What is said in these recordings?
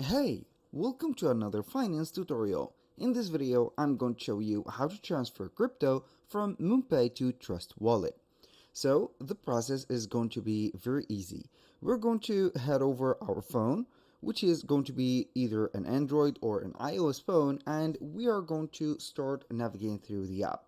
Hey, welcome to another finance tutorial. In this video, I'm going to show you how to transfer crypto from MoonPay to Trust Wallet. So the process is going to be very easy. We're going to head over our phone, which is going to be either an Android or an iOS phone, and we are going to start navigating through the app.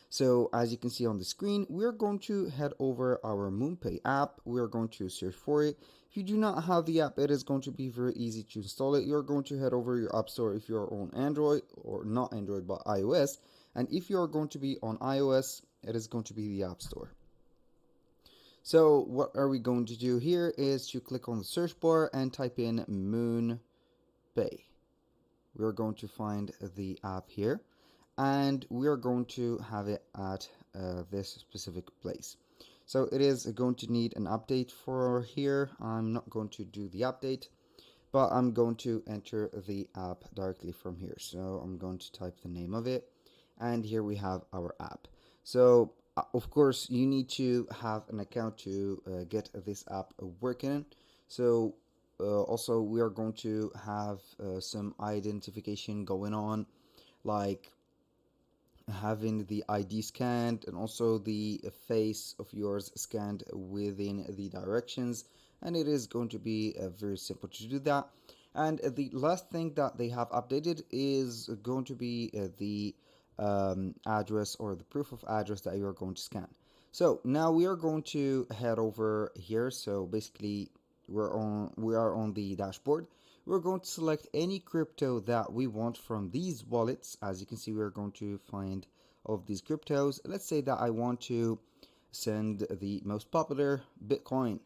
So as you can see on the screen, we're going to head over our MoonPay app. We're going to search for it. If you do not have the app, it is going to be very easy to install it. You're going to head over your app store if you're on Android, or not Android but iOS. And if you're going to be on iOS, it is going to be the app store. So what are we going to do here is to click on the search bar and type in MoonPay. We're going to find the app here, and we are going to have it at this specific place. So it is going to need an update for here. I'm not going to do the update, but I'm going to enter the app directly from here. So I'm going to type the name of it, and here we have our app. So of course you need to have an account to get this app working. So also we are going to have some identification going on, like having the ID scanned and also the face of yours scanned within the directions, and it is going to be very simple to do that. And the last thing that they have updated is going to be the address, or the proof of address that you are going to scan. So now we are going to head over here. So basically we are on the dashboard. We're going to select any crypto that we want from these wallets. As you can see, we're going to find all of these cryptos. Let's say that I want to send the most popular Bitcoin.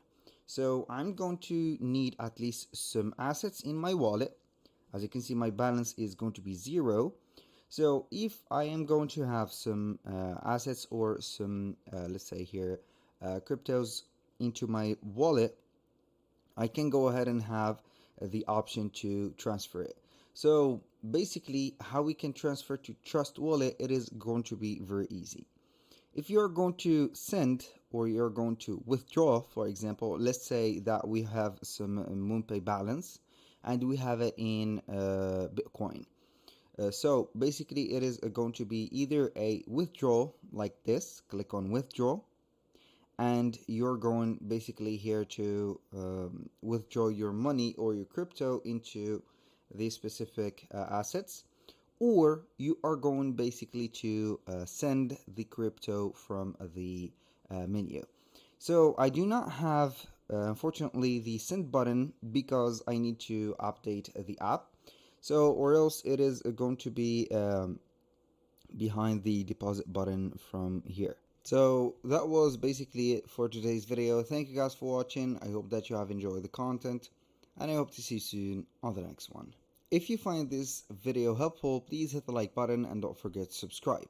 So I'm going to need at least some assets in my wallet. As you can see, my balance is going to be 0. So if I am going to have some assets, or some, let's say here, cryptos into my wallet, I can go ahead and have the option to transfer it. So basically, how we can transfer to Trust Wallet, it is going to be very easy. If you're going to send, or you're going to withdraw, for example, let's say that we have some MoonPay balance and we have it in Bitcoin. So basically it is going to be either a withdrawal like this. Click on withdraw, and you're going basically here to withdraw your money or your crypto into these specific assets, or you are going basically to send the crypto from the menu. So I do not have unfortunately the send button, because I need to update the app. So, or else it is going to be behind the deposit button from here. So that was basically it for today's video. Thank you guys for watching. I hope that you have enjoyed the content, and I hope to see you soon on the next one. If you find this video helpful, please hit the like button and don't forget to subscribe.